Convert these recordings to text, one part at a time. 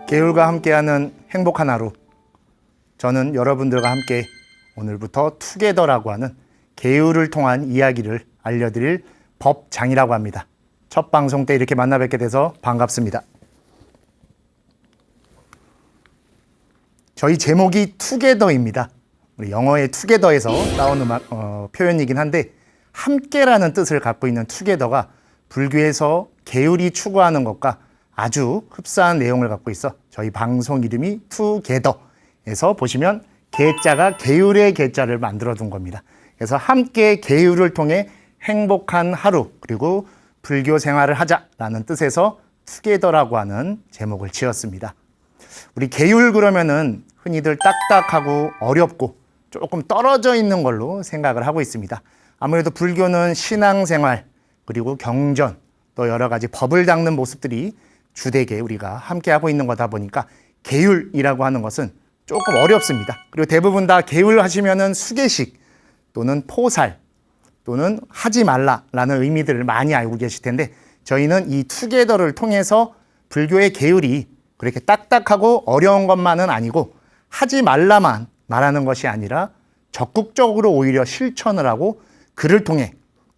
계율과 함께하는 행복한 하루. 저는 여러분들과 함께 오늘부터 투게더라고 하는 계율을 통한 이야기를 알려드릴 법장이라고 합니다. 첫 방송 때 이렇게 만나 뵙게 돼서 반갑습니다. 저희 제목이 투게더입니다. 우리 영어의 투게더에서 따온 표현이긴 한데 함께라는 뜻을 갖고 있는 투게더가 불교에서 계율이 추구하는 것과 아주 흡사한 내용을 갖고 있어 저희 방송 이름이 투게더에서 보시면 계자가 계율의 계자를 만들어 둔 겁니다. 그래서 함께 계율을 통해 행복한 하루 그리고 불교 생활을 하자라는 뜻에서 투게더라고 하는 제목을 지었습니다. 우리 계율 그러면은 흔히들 딱딱하고 어렵고 조금 떨어져 있는 걸로 생각을 하고 있습니다. 아무래도 불교는 신앙생활 그리고 경전 또 여러 가지 법을 닦는 모습들이 주되게 우리가 함께 하고 있는 거다 보니까 계율이라고 하는 것은 조금 어렵습니다. 그리고 대부분 다 계율 하시면은 수계식 또는 포살 또는 하지 말라라는 의미들을 많이 알고 계실 텐데 저희는 이 투게더를 통해서 불교의 계율이 그렇게 딱딱하고 어려운 것만은 아니고 하지 말라만 말하는 것이 아니라 적극적으로 오히려 실천을 하고 그를 통해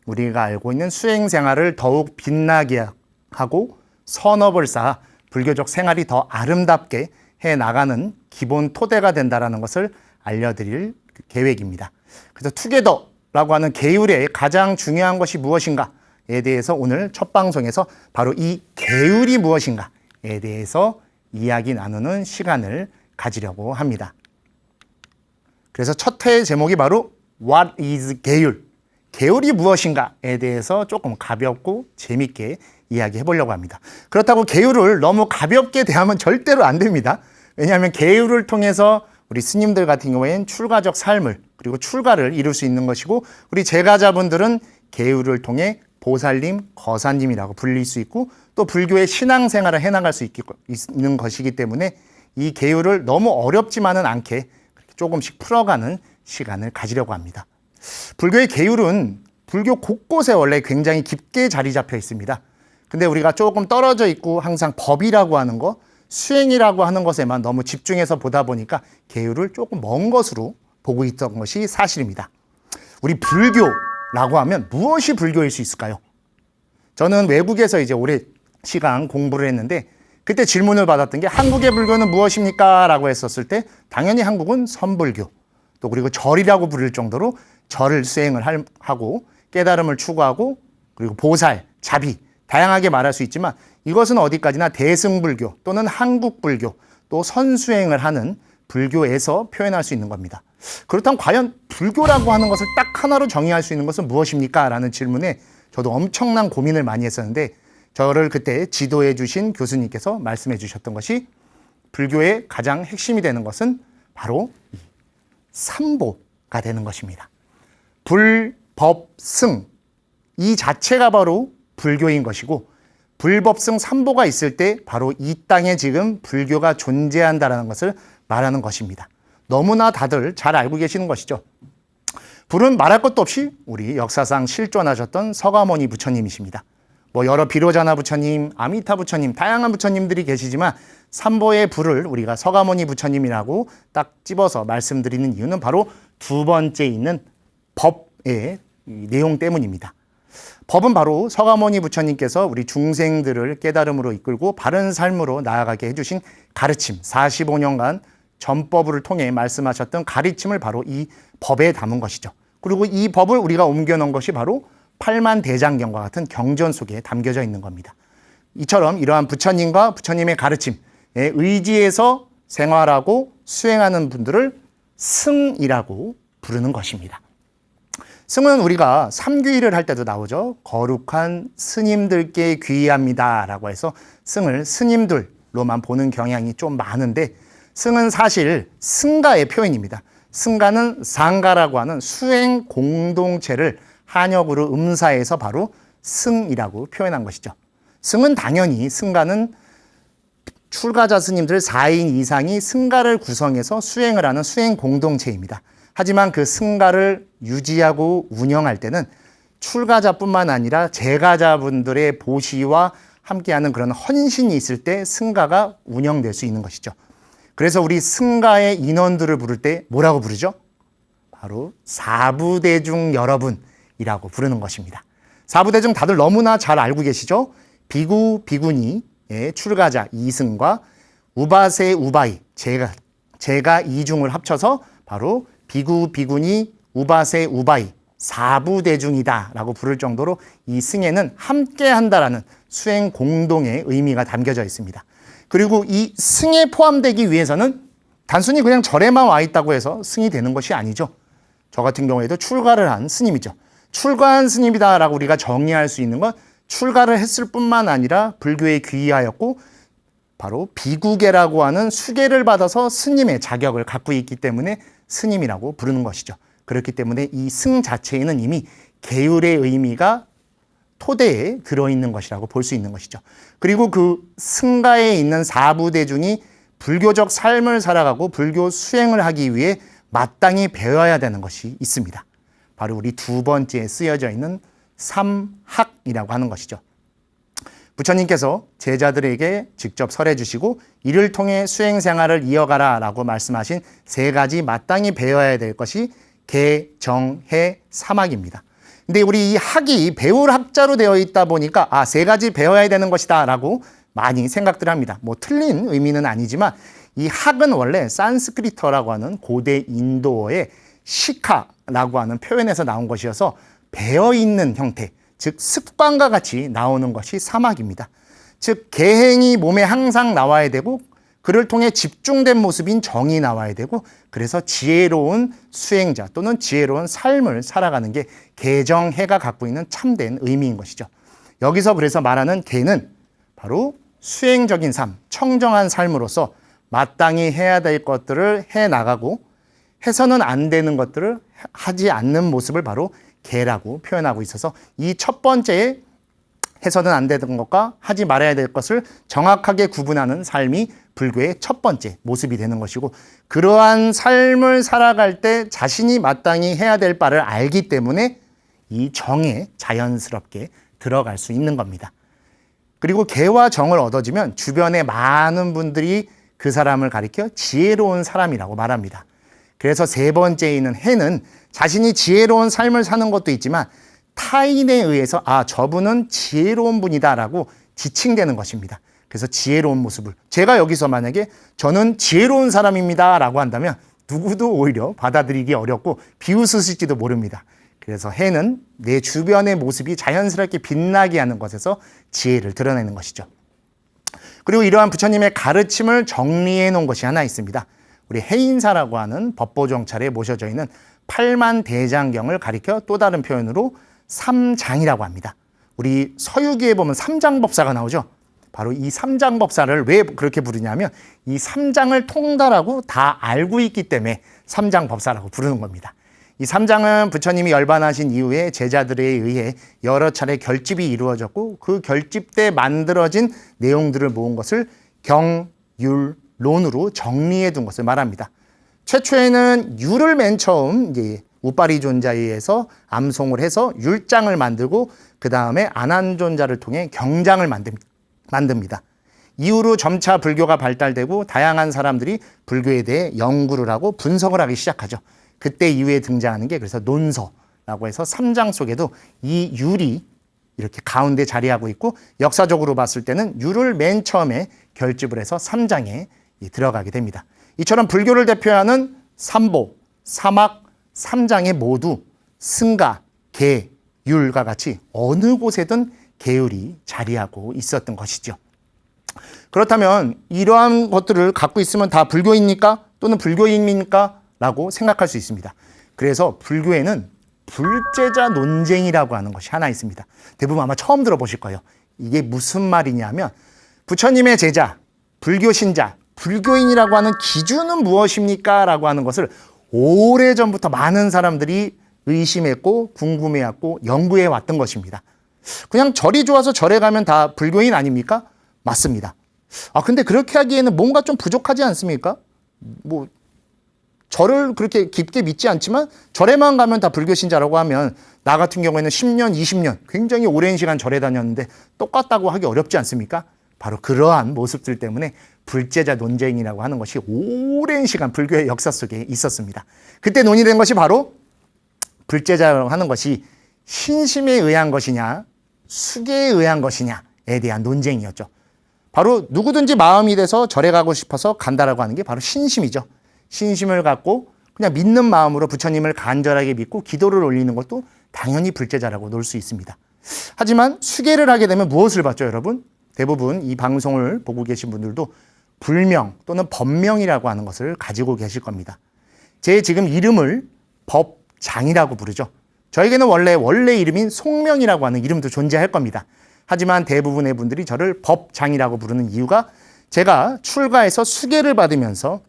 우리가 알고 있는 수행 생활을 더욱 빛나게 하고 선업을 쌓아 불교적 생활이 더 아름답게 해 나가는 기본 토대가 된다는 것을 알려드릴 계획입니다. 그래서 투게더라고 하는 계율의 가장 중요한 것이 무엇인가에 대해서 오늘 첫 방송에서 바로 이 계율이 무엇인가에 대해서 이야기 나누는 시간을 가지려고 합니다. 그래서 첫 회의 제목이 바로 What is 계율? 계율이 무엇인가에 대해서 조금 가볍고 재밌게 이야기해 보려고 합니다. 그렇다고 계율을 너무 가볍게 대하면 절대로 안 됩니다. 왜냐하면 계율을 통해서 우리 스님들 같은 경우에는 출가적 삶을 그리고 출가를 이룰 수 있는 것이고 우리 제가자분들은 계율을 통해 보살님, 거사님이라고 불릴 수 있고 또 불교의 신앙생활을 해나갈 수 있는 것이기 때문에 이 계율을 너무 어렵지만은 않게 조금씩 풀어가는 시간을 가지려고 합니다. 불교의 계율은 불교 곳곳에 원래 굉장히 깊게 자리 잡혀 있습니다. 근데 우리가 조금 떨어져 있고 항상 법이라고 하는 것, 수행이라고 하는 것에만 너무 집중해서 보다 보니까 계율을 조금 먼 것으로 보고 있던 것이 사실입니다. 우리 불교라고 하면 무엇이 불교일 수 있을까요? 저는 외국에서 이제 오래 시간 공부를 했는데 그때 질문을 받았던 게 한국의 불교는 무엇입니까? 라고 했었을 때 당연히 한국은 선불교 또 그리고 절이라고 부를 정도로 절을 수행을 하고 깨달음을 추구하고 그리고 보살, 자비 다양하게 말할 수 있지만 이것은 어디까지나 대승불교 또는 한국불교 또 선수행을 하는 불교에서 표현할 수 있는 겁니다. 그렇다면 과연 불교라고 하는 것을 딱 하나로 정의할 수 있는 것은 무엇입니까? 라는 질문에 저도 엄청난 고민을 많이 했었는데 저를 그때 지도해 주신 교수님께서 말씀해 주셨던 것이 불교의 가장 핵심이 되는 것은 바로 삼보가 되는 것입니다. 불, 법, 승 이 자체가 바로 불교인 것이고 불법승 삼보가 있을 때 바로 이 땅에 지금 불교가 존재한다는 것을 말하는 것입니다. 너무나 다들 잘 알고 계시는 것이죠. 불은 말할 것도 없이 우리 역사상 실존하셨던 서가모니 부처님이십니다. 여러 비로자나 부처님, 아미타 부처님, 다양한 부처님들이 계시지만 삼보의 불을 우리가 서가모니 부처님이라고 딱 집어서 말씀드리는 이유는 바로 두 번째 있는 법의 내용 때문입니다. 법은 바로 서가모니 부처님께서 우리 중생들을 깨달음으로 이끌고 바른 삶으로 나아가게 해주신 가르침, 45년간 전법을 통해 말씀하셨던 가르침을 바로 이 법에 담은 것이죠. 그리고 이 법을 우리가 옮겨놓은 것이 바로 팔만대장경과 같은 경전 속에 담겨져 있는 겁니다. 이처럼 이러한 부처님과 부처님의 가르침에 의지해서 생활하고 수행하는 분들을 승이라고 부르는 것입니다. 승은 우리가 삼귀를 할 때도 나오죠. 거룩한 스님들께 귀의합니다 라고 해서 승을 스님들로만 보는 경향이 좀 많은데 승은 사실 승가의 표현입니다. 승가는 상가라고 하는 수행 공동체를 한역으로 음사해서 바로 승이라고 표현한 것이죠. 승은 당연히 승가는 출가자 스님들 4인 이상이 승가를 구성해서 수행을 하는 수행 공동체입니다. 하지만 그 승가를 유지하고 운영할 때는 출가자뿐만 아니라 재가자분들의 보시와 함께하는 그런 헌신이 있을 때 승가가 운영될 수 있는 것이죠. 그래서 우리 승가의 인원들을 부를 때 뭐라고 부르죠? 바로 사부대중 여러분이라고 부르는 것입니다. 사부대중 다들 너무나 잘 알고 계시죠? 비구, 비구니의 출가자 이승과 우바세, 우바이, 제가 이중을 합쳐서 바로 비구, 비구니, 우바세, 우바이 사부대중이다 라고 부를 정도로 이 승에는 함께 한다라는 수행 공동의 의미가 담겨져 있습니다. 그리고 이 승에 포함되기 위해서는 단순히 그냥 절에만 와 있다고 해서 승이 되는 것이 아니죠. 저 같은 경우에도 출가를 한 스님이죠. 출가한 스님이다라고 우리가 정의할 수 있는 건 출가를 했을 뿐만 아니라 불교에 귀의하였고 바로 비구계라고 하는 수계를 받아서 스님의 자격을 갖고 있기 때문에 스님이라고 부르는 것이죠. 그렇기 때문에 이 승 자체에는 이미 계율의 의미가 토대에 들어있는 것이라고 볼 수 있는 것이죠. 그리고 그 승가에 있는 사부대중이 불교적 삶을 살아가고 불교 수행을 하기 위해 마땅히 배워야 되는 것이 있습니다. 바로 우리 두 번째에 쓰여져 있는 삼학이라고 하는 것이죠. 부처님께서 제자들에게 직접 설해 주시고 이를 통해 수행 생활을 이어가라 라고 말씀하신 세 가지 마땅히 배워야 될 것이 계, 정, 해, 삼학입니다. 근데 우리 이 학이 배울 학자로 되어 있다 보니까 세 가지 배워야 되는 것이다 라고 많이 생각들 합니다. 뭐 틀린 의미는 아니지만 이 학은 원래 산스크리트어라고 하는 고대 인도어의 시카라고 하는 표현에서 나온 것이어서 배어있는 형태, 즉 습관과 같이 나오는 것이 삼학입니다. 즉 계행이 몸에 항상 나와야 되고 그를 통해 집중된 모습인 정이 나와야 되고 그래서 지혜로운 수행자 또는 지혜로운 삶을 살아가는 게 계정해가 갖고 있는 참된 의미인 것이죠. 여기서 그래서 말하는 계는 바로 수행적인 삶, 청정한 삶으로서 마땅히 해야 될 것들을 해나가고 해서는 안 되는 것들을 하지 않는 모습을 바로 계라고 표현하고 있어서 이 첫 번째에 해서는 안 되는 것과 하지 말아야 될 것을 정확하게 구분하는 삶이 불교의 첫 번째 모습이 되는 것이고 그러한 삶을 살아갈 때 자신이 마땅히 해야 될 바를 알기 때문에 이 정에 자연스럽게 들어갈 수 있는 겁니다. 그리고 계와 정을 얻어지면 주변에 많은 분들이 그 사람을 가리켜 지혜로운 사람이라고 말합니다. 그래서 세 번째에 있는 해는 자신이 지혜로운 삶을 사는 것도 있지만 타인에 의해서 저분은 지혜로운 분이다라고 지칭되는 것입니다. 그래서 지혜로운 모습을 제가 여기서 만약에 저는 지혜로운 사람입니다 라고 한다면 누구도 오히려 받아들이기 어렵고 비웃으실지도 모릅니다. 그래서 해는 내 주변의 모습이 자연스럽게 빛나게 하는 것에서 지혜를 드러내는 것이죠. 그리고 이러한 부처님의 가르침을 정리해 놓은 것이 하나 있습니다. 우리 해인사라고 하는 법보정찰에 모셔져 있는 팔만대장경을 가리켜 또 다른 표현으로 삼장이라고 합니다. 우리 서유기에 보면 삼장법사가 나오죠. 바로 이 삼장법사를 왜 그렇게 부르냐면 이 삼장을 통달하고 다 알고 있기 때문에 삼장법사라고 부르는 겁니다. 이 삼장은 부처님이 열반하신 이후에 제자들에 의해 여러 차례 결집이 이루어졌고 그 결집 때 만들어진 내용들을 모은 것을 경, 율, 론으로 정리해 둔 것을 말합니다. 최초에는 율을 맨 처음 이제 우빠리존자에 의해서 암송을 해서 율장을 만들고 그 다음에 안한존자를 통해 경장을 만듭니다. 이후로 점차 불교가 발달되고 다양한 사람들이 불교에 대해 연구를 하고 분석을 하기 시작하죠. 그때 이후에 등장하는 게 그래서 논서라고 해서 3장 속에도 이 율이 이렇게 가운데 자리하고 있고 역사적으로 봤을 때는 율을 맨 처음에 결집을 해서 3장에 들어가게 됩니다. 이처럼 불교를 대표하는 삼보, 삼학, 3장에 모두 승가, 계, 율과 같이 어느 곳에든 계율이 자리하고 있었던 것이죠. 그렇다면 이러한 것들을 갖고 있으면 다 불교입니까? 또는 불교인입니까? 라고 생각할 수 있습니다. 그래서 불교에는 불제자 논쟁이라고 하는 것이 하나 있습니다. 대부분 아마 처음 들어보실 거예요. 이게 무슨 말이냐면 부처님의 제자, 불교 신자, 불교인이라고 하는 기준은 무엇입니까? 라고 하는 것을 오래전부터 많은 사람들이 의심했고 궁금해했고 연구해 왔던 것입니다. 그냥 절이 좋아서 절에 가면 다 불교인 아닙니까? 맞습니다. 근데 그렇게 하기에는 뭔가 좀 부족하지 않습니까? 절을 그렇게 깊게 믿지 않지만 절에만 가면 다 불교 신자라고 하면 나 같은 경우에는 10년, 20년 굉장히 오랜 시간 절에 다녔는데 똑같다고 하기 어렵지 않습니까? 바로 그러한 모습들 때문에 불제자 논쟁이라고 하는 것이 오랜 시간 불교의 역사 속에 있었습니다. 그때 논의된 것이 바로 불제자라고 하는 것이 신심에 의한 것이냐 수계에 의한 것이냐에 대한 논쟁이었죠. 바로 누구든지 마음이 돼서 절에 가고 싶어서 간다라고 하는 게 바로 신심이죠. 신심을 갖고 그냥 믿는 마음으로 부처님을 간절하게 믿고 기도를 올리는 것도 당연히 불제자라고 놓을 수 있습니다. 하지만 수계를 하게 되면 무엇을 받죠, 여러분? 대부분 이 방송을 보고 계신 분들도 불명 또는 법명이라고 하는 것을 가지고 계실 겁니다. 제 지금 이름을 법장이라고 부르죠. 저에게는 원래 이름인 송명이라고 하는 이름도 존재할 겁니다. 하지만 대부분의 분들이 저를 법장이라고 부르는 이유가 제가 출가해서 수계를 받으면서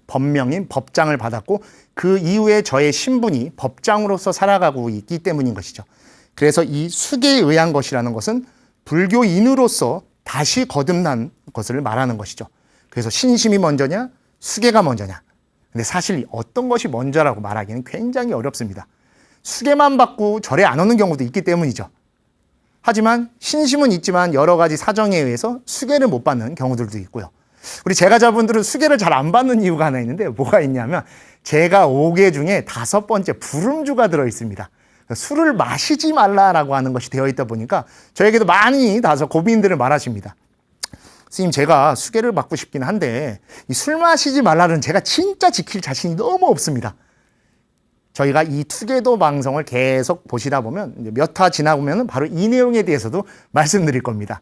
법명인 법장을 받았고 그 이후에 저의 신분이 법장으로서 살아가고 있기 때문인 것이죠. 그래서 이 수계에 의한 것이라는 것은 불교인으로서 다시 거듭난 것을 말하는 것이죠. 그래서 신심이 먼저냐 수계가 먼저냐. 근데 사실 어떤 것이 먼저라고 말하기는 굉장히 어렵습니다. 수계만 받고 절에 안 오는 경우도 있기 때문이죠. 하지만 신심은 있지만 여러 가지 사정에 의해서 수계를 못 받는 경우들도 있고요. 우리 제가자분들은 수계를 잘 안 받는 이유가 하나 있는데 뭐가 있냐면 제가 5개 중에 5번째 불음주가 들어 있습니다. 술을 마시지 말라라고 하는 것이 되어 있다 보니까 저에게도 많이 다소 고민들을 말하십니다. 스님 제가 수계를 받고 싶긴 한데 이 술 마시지 말라는 제가 진짜 지킬 자신이 너무 없습니다. 저희가 이 투게더 방송을 계속 보시다 보면 몇 화 지나보면 바로 이 내용에 대해서도 말씀드릴 겁니다.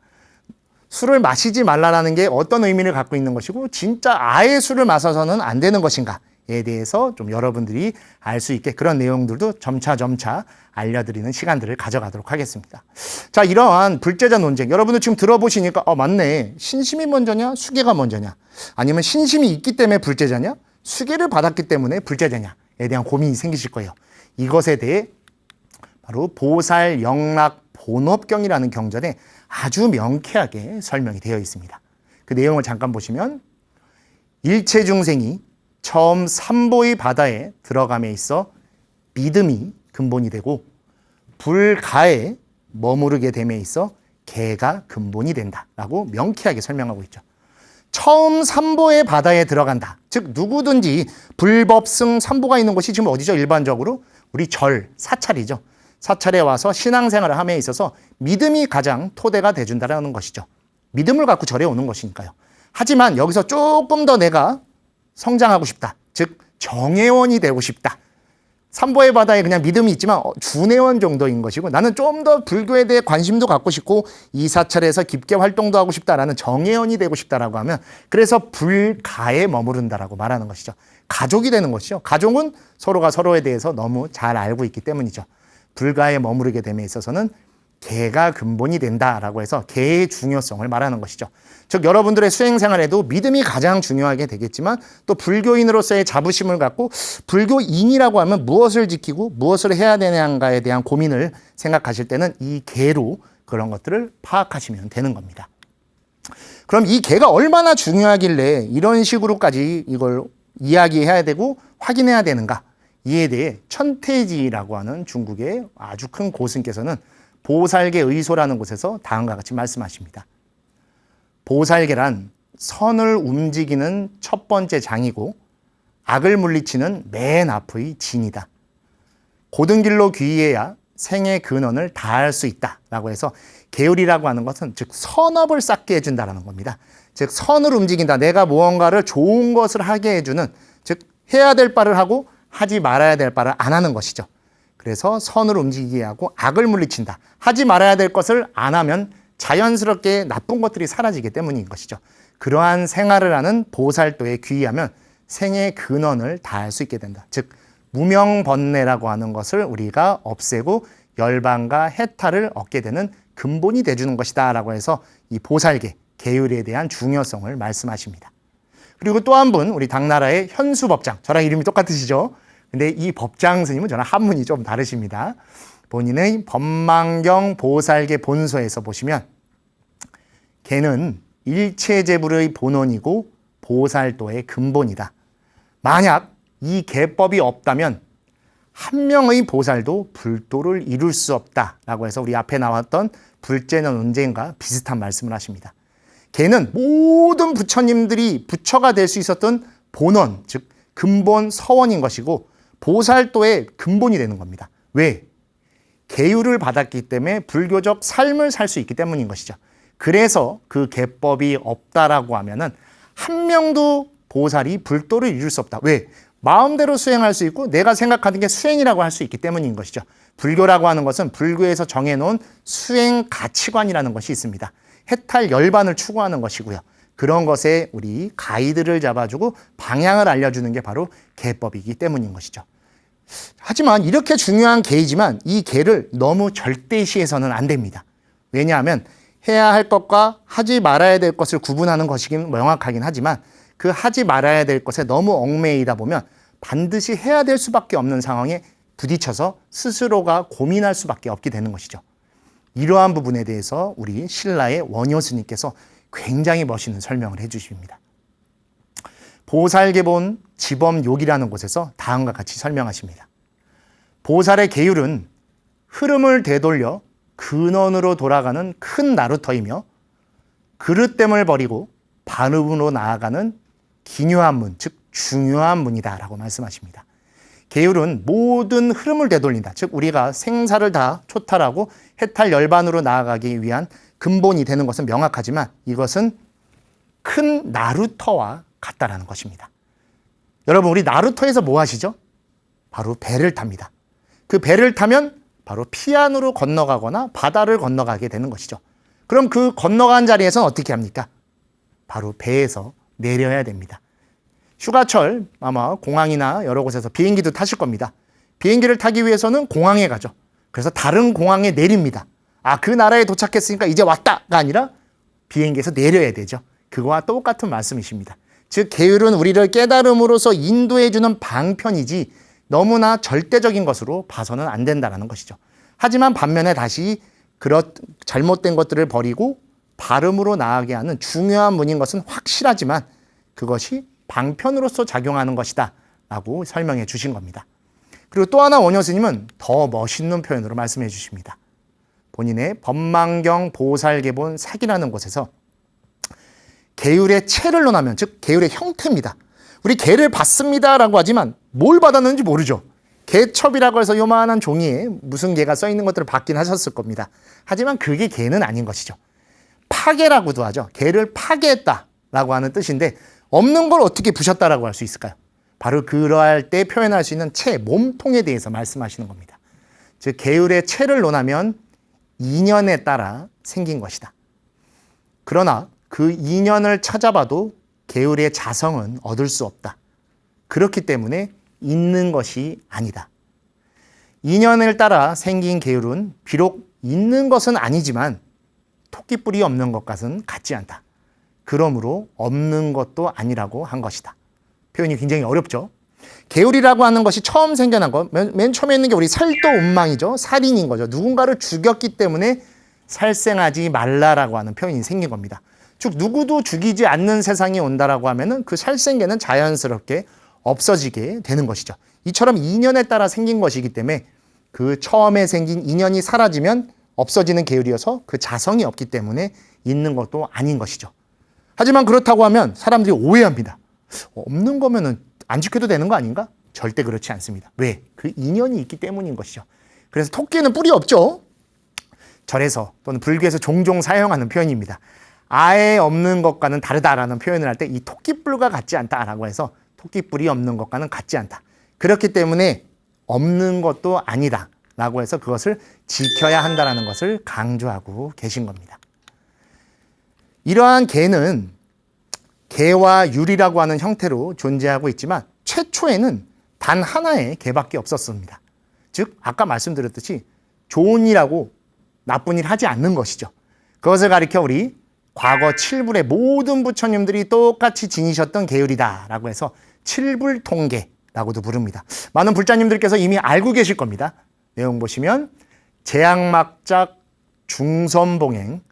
술을 마시지 말라는 게 어떤 의미를 갖고 있는 것이고 진짜 아예 술을 마셔서는 안 되는 것인가에 대해서 좀 여러분들이 알 수 있게 그런 내용들도 점차 알려드리는 시간들을 가져가도록 하겠습니다. 자, 이러한 불제자 논쟁 여러분들 지금 들어보시니까 맞네. 신심이 먼저냐 수계가 먼저냐 아니면 신심이 있기 때문에 불제자냐 수계를 받았기 때문에 불제자냐에 대한 고민이 생기실 거예요. 이것에 대해 바로 보살 영락 본업경이라는 경전에 아주 명쾌하게 설명이 되어 있습니다. 그 내용을 잠깐 보시면 일체 중생이 처음 삼보의 바다에 들어감에 있어 믿음이 근본이 되고 불가에 머무르게 됨에 있어 개가 근본이 된다라고 명쾌하게 설명하고 있죠. 처음 삼보의 바다에 들어간다. 즉 누구든지 불법승 삼보가 있는 곳이 지금 어디죠? 일반적으로 우리 절, 사찰이죠. 사찰에 와서 신앙생활을 함에 있어서 믿음이 가장 토대가 돼준다는 것이죠. 믿음을 갖고 절에 오는 것이니까요. 하지만 여기서 조금 더 내가 성장하고 싶다. 즉 정회원이 되고 싶다. 삼보의 바다에 그냥 믿음이 있지만 준회원 정도인 것이고 나는 좀 더 불교에 대해 관심도 갖고 싶고 이 사찰에서 깊게 활동도 하고 싶다라는 정회원이 되고 싶다라고 하면 그래서 불가에 머무른다라고 말하는 것이죠. 가족이 되는 것이죠. 가족은 서로가 서로에 대해서 너무 잘 알고 있기 때문이죠. 불가에 머무르게 됨에 있어서는 개가 근본이 된다라고 해서 개의 중요성을 말하는 것이죠. 즉 여러분들의 수행생활에도 믿음이 가장 중요하게 되겠지만 또 불교인으로서의 자부심을 갖고 불교인이라고 하면 무엇을 지키고 무엇을 해야 되는가에 대한 고민을 생각하실 때는 이 개로 그런 것들을 파악하시면 되는 겁니다. 그럼 이 개가 얼마나 중요하길래 이런 식으로까지 이걸 이야기해야 되고 확인해야 되는가? 이에 대해 천태지라고 하는 중국의 아주 큰 고승께서는 보살계 의소라는 곳에서 다음과 같이 말씀하십니다. 보살계란 선을 움직이는 첫 번째 장이고 악을 물리치는 맨 앞의 진이다. 고든 길로 귀의해야 생의 근원을 다할 수 있다라고 해서 계율이라고 하는 것은 즉 선업을 쌓게 해준다라는 겁니다. 즉 선을 움직인다. 내가 무언가를 좋은 것을 하게 해주는 즉 해야 될 바를 하고 하지 말아야 될 바를 안 하는 것이죠. 그래서 선을 움직이게 하고 악을 물리친다. 하지 말아야 될 것을 안 하면 자연스럽게 나쁜 것들이 사라지기 때문인 것이죠. 그러한 생활을 하는 보살도에 귀의하면 생의 근원을 다할 수 있게 된다. 즉 무명번뇌라고 하는 것을 우리가 없애고 열반과 해탈을 얻게 되는 근본이 돼주는 것이다 라고 해서 이 보살계, 계율에 대한 중요성을 말씀하십니다. 그리고 또 한 분 우리 당나라의 현수법장, 저랑 이름이 똑같으시죠? 근데 이 법장 스님은 저랑 한문이 좀 다르십니다. 본인의 법망경 보살계 본소에서 보시면 개는 일체제불의 본원이고 보살도의 근본이다. 만약 이 계법이 없다면 한 명의 보살도 불도를 이룰 수 없다라고 해서 우리 앞에 나왔던 불제는 언젠가 비슷한 말씀을 하십니다. 개는 모든 부처님들이 부처가 될 수 있었던 본원, 즉 근본 서원인 것이고 보살도의 근본이 되는 겁니다. 왜? 계율을 받았기 때문에 불교적 삶을 살 수 있기 때문인 것이죠. 그래서 그 계법이 없다라고 하면은 한 명도 보살이 불도를 이룰 수 없다. 왜? 마음대로 수행할 수 있고 내가 생각하는 게 수행이라고 할 수 있기 때문인 것이죠. 불교라고 하는 것은 불교에서 정해놓은 수행 가치관이라는 것이 있습니다. 해탈 열반을 추구하는 것이고요. 그런 것에 우리 가이드를 잡아주고 방향을 알려주는 게 바로 계법이기 때문인 것이죠. 하지만 이렇게 중요한 계이지만 이 계를 너무 절대시해서는 안 됩니다. 왜냐하면 해야 할 것과 하지 말아야 될 것을 구분하는 것이긴 명확하긴 하지만 그 하지 말아야 될 것에 너무 얽매이다 보면 반드시 해야 될 수밖에 없는 상황에 부딪혀서 스스로가 고민할 수밖에 없게 되는 것이죠. 이러한 부분에 대해서 우리 신라의 원효 스님께서 굉장히 멋있는 설명을 해주십니다. 보살계본 지범욕이라는 곳에서 다음과 같이 설명하십니다. 보살의 계율은 흐름을 되돌려 근원으로 돌아가는 큰 나루터이며 그릇됨을 버리고 반음으로 나아가는 기묘한 문, 즉 중요한 문이다라고 말씀하십니다. 계율은 모든 흐름을 되돌린다. 즉 우리가 생사를 다 초탈하고 해탈 열반으로 나아가기 위한 근본이 되는 것은 명확하지만 이것은 큰 나루터와 같다라는 것입니다. 여러분 우리 나루터에서 뭐 하시죠? 바로 배를 탑니다. 그 배를 타면 바로 피안으로 건너가거나 바다를 건너가게 되는 것이죠. 그럼 그 건너간 자리에서는 어떻게 합니까? 바로 배에서 내려야 됩니다. 휴가철 아마 공항이나 여러 곳에서 비행기도 타실 겁니다. 비행기를 타기 위해서는 공항에 가죠. 그래서 다른 공항에 내립니다. 아, 그 나라에 도착했으니까 이제 왔다가 아니라 비행기에서 내려야 되죠. 그거와 똑같은 말씀이십니다. 즉 계율은 우리를 깨달음으로써 인도해주는 방편이지 너무나 절대적인 것으로 봐서는 안 된다는 것이죠. 하지만 반면에 다시 그런 잘못된 것들을 버리고 발음으로 나아가게 하는 중요한 문인 것은 확실하지만 그것이 방편으로서 작용하는 것이다 라고 설명해 주신 겁니다. 그리고 또 하나 원효 스님은 더 멋있는 표현으로 말씀해 주십니다. 본인의 법망경 보살계본 사기라는 곳에서 계율의 체를 논하면 즉 계율의 형태입니다. 우리 계를 받습니다라고 하지만 뭘 받았는지 모르죠. 계첩이라고 해서 요만한 종이에 무슨 계가 써 있는 것들을 받긴 하셨을 겁니다. 하지만 그게 계는 아닌 것이죠. 파괴라고도 하죠. 계를 파괴했다라고 하는 뜻인데 없는 걸 어떻게 부셨다라고 할 수 있을까요? 바로 그러할 때 표현할 수 있는 체, 몸통에 대해서 말씀하시는 겁니다. 즉 계율의 체를 논하면 인연에 따라 생긴 것이다. 그러나 그 인연을 찾아봐도 계율의 자성은 얻을 수 없다. 그렇기 때문에 있는 것이 아니다. 인연을 따라 생긴 계율은 비록 있는 것은 아니지만 토끼뿔이 없는 것과는 같지 않다. 그러므로 없는 것도 아니라고 한 것이다. 표현이 굉장히 어렵죠. 계율이라고 하는 것이 처음 생겨난 것, 맨 처음에 있는 게 우리 살도운망이죠. 살인인 거죠. 누군가를 죽였기 때문에 살생하지 말라라고 하는 표현이 생긴 겁니다. 즉 누구도 죽이지 않는 세상이 온다라고 하면은 그 살생계는 자연스럽게 없어지게 되는 것이죠. 이처럼 인연에 따라 생긴 것이기 때문에 그 처음에 생긴 인연이 사라지면 없어지는 계율이어서 그 자성이 없기 때문에 있는 것도 아닌 것이죠. 하지만 그렇다고 하면 사람들이 오해합니다. 없는 거면은 안 지켜도 되는 거 아닌가? 절대 그렇지 않습니다. 왜? 그 인연이 있기 때문인 것이죠. 그래서 토끼는 뿔이 없죠. 절에서 또는 불교에서 종종 사용하는 표현입니다. 아예 없는 것과는 다르다라는 표현을 할 때 이 토끼뿔과 같지 않다라고 해서 토끼뿔이 없는 것과는 같지 않다. 그렇기 때문에 없는 것도 아니다라고 해서 그것을 지켜야 한다라는 것을 강조하고 계신 겁니다. 이러한 계는 계와 율이라고 하는 형태로 존재하고 있지만 최초에는 단 하나의 계밖에 없었습니다. 즉 아까 말씀드렸듯이 좋은 일하고 나쁜 일 하지 않는 것이죠. 그것을 가리켜 우리 과거 칠불의 모든 부처님들이 똑같이 지니셨던 계율이다라고 해서 칠불통계라고도 부릅니다. 많은 불자님들께서 이미 알고 계실 겁니다. 내용 보시면 제약막작 중선봉행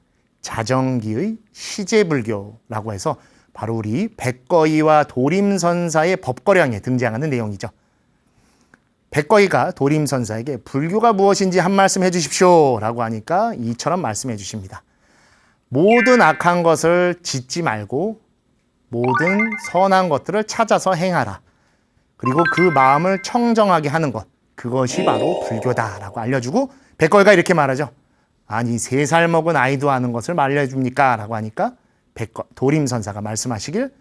자정기의 시제불교라고 해서 바로 우리 백거이와 도림선사의 법거량에 등장하는 내용이죠. 백거이가 도림선사에게 불교가 무엇인지 한 말씀 해주십시오 라고 하니까 이처럼 말씀해 주십니다. 모든 악한 것을 짓지 말고 모든 선한 것들을 찾아서 행하라. 그리고 그 마음을 청정하게 하는 것, 그것이 바로 불교다라고 알려주고, 백거이가 이렇게 말하죠. 아니 3살 먹은 아이도 하는 것을 말려줍니까? 라고 하니까 도림선사가 말씀하시길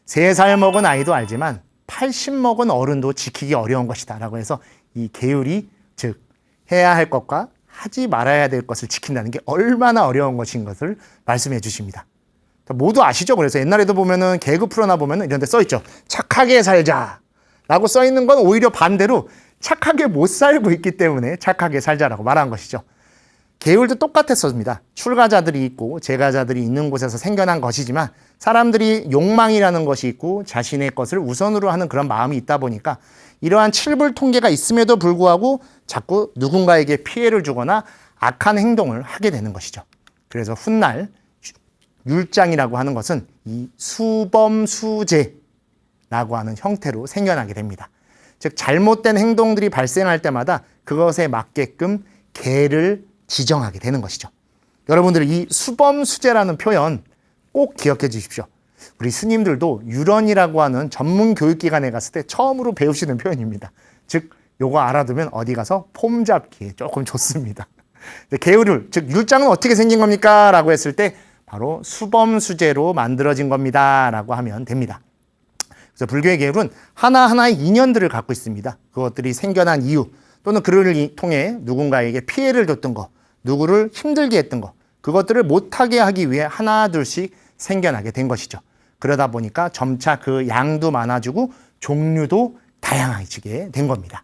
3살 먹은 아이도 알지만 80 먹은 어른도 지키기 어려운 것이다 라고 해서 이 계율이, 즉 해야 할 것과 하지 말아야 될 것을 지킨다는 게 얼마나 어려운 것인 것을 말씀해 주십니다. 모두 아시죠? 그래서 옛날에도 보면은 개그 프로나 보면은 이런 데 써 있죠. 착하게 살자 라고 써 있는 건 오히려 반대로 착하게 못 살고 있기 때문에 착하게 살자라고 말한 것이죠. 계율도 똑같았습니다. 출가자들이 있고 제가자들이 있는 곳에서 생겨난 것이지만 사람들이 욕망이라는 것이 있고 자신의 것을 우선으로 하는 그런 마음이 있다 보니까 이러한 칠불 통계가 있음에도 불구하고 자꾸 누군가에게 피해를 주거나 악한 행동을 하게 되는 것이죠. 그래서 훗날 율장이라고 하는 것은 이 수범수재라고 하는 형태로 생겨나게 됩니다. 즉 잘못된 행동들이 발생할 때마다 그것에 맞게끔 계를 지정하게 되는 것이죠. 여러분들 이 수범수재라는 표현 꼭 기억해 주십시오. 우리 스님들도 유런이라고 하는 전문 교육기관에 갔을 때 처음으로 배우시는 표현입니다. 즉 요거 알아두면 어디 가서 폼 잡기에 조금 좋습니다. 계율을, 즉 율장은 어떻게 생긴 겁니까? 라고 했을 때 바로 수범수재로 만들어진 겁니다 라고 하면 됩니다. 그래서 불교의 계율은 하나하나의 인연들을 갖고 있습니다. 그것들이 생겨난 이유 또는 그를 통해 누군가에게 피해를 줬던 것, 누구를 힘들게 했던 것, 그것들을 못하게 하기 위해 하나둘씩 생겨나게 된 것이죠. 그러다 보니까 점차 그 양도 많아지고 종류도 다양해지게 된 겁니다.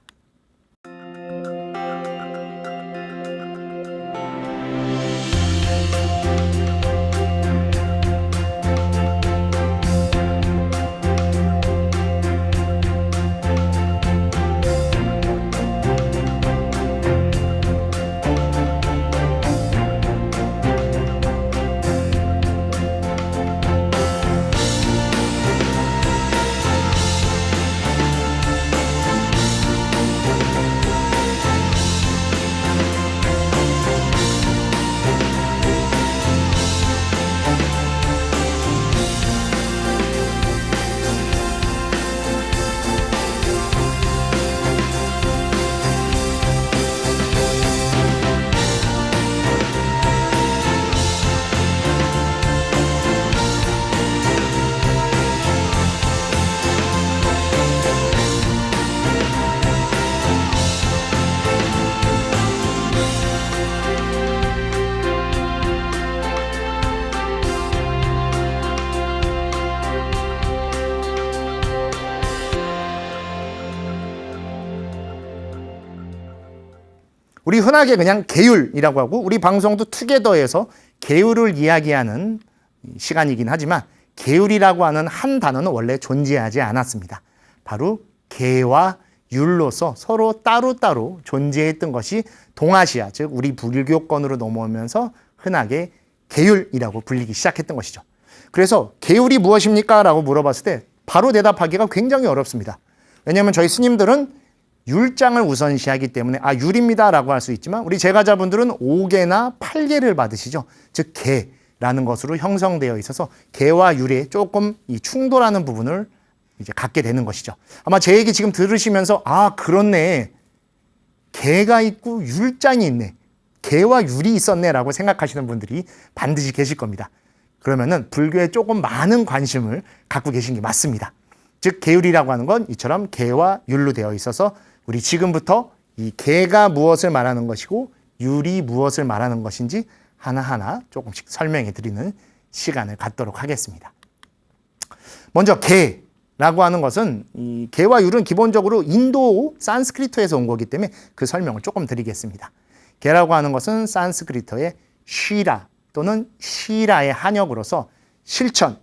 우리 흔하게 그냥 계율이라고 하고 우리 방송도 투게더에서 계율을 이야기하는 시간이긴 하지만 계율이라고 하는 한 단어는 원래 존재하지 않았습니다. 바로 계와 율로서 서로 따로따로 존재했던 것이 동아시아, 즉 우리 불교권으로 넘어오면서 흔하게 계율이라고 불리기 시작했던 것이죠. 그래서 계율이 무엇입니까? 라고 물어봤을 때 바로 대답하기가 굉장히 어렵습니다. 왜냐하면 저희 스님들은 율장을 우선시하기 때문에 율입니다 라고 할 수 있지만 우리 제가자분들은 5계나 8계를 받으시죠. 즉 계라는 것으로 형성되어 있어서 계와 율에 조금 이 충돌하는 부분을 이제 갖게 되는 것이죠. 아마 제 얘기 지금 들으시면서 그렇네, 계가 있고 율장이 있네, 계와 율이 있었네 라고 생각하시는 분들이 반드시 계실 겁니다. 그러면은 불교에 조금 많은 관심을 갖고 계신 게 맞습니다. 즉 계율이라고 하는 건 이처럼 계와 율로 되어 있어서 우리 지금부터 이 계가 무엇을 말하는 것이고 율이 무엇을 말하는 것인지 하나하나 조금씩 설명해 드리는 시간을 갖도록 하겠습니다. 먼저 계라고 하는 것은 이 계와 율은 기본적으로 인도 산스크리트에서 온 거기 때문에 그 설명을 조금 드리겠습니다. 계라고 하는 것은 산스크리트의 쉬라 또는 시라의 한역으로서 실천,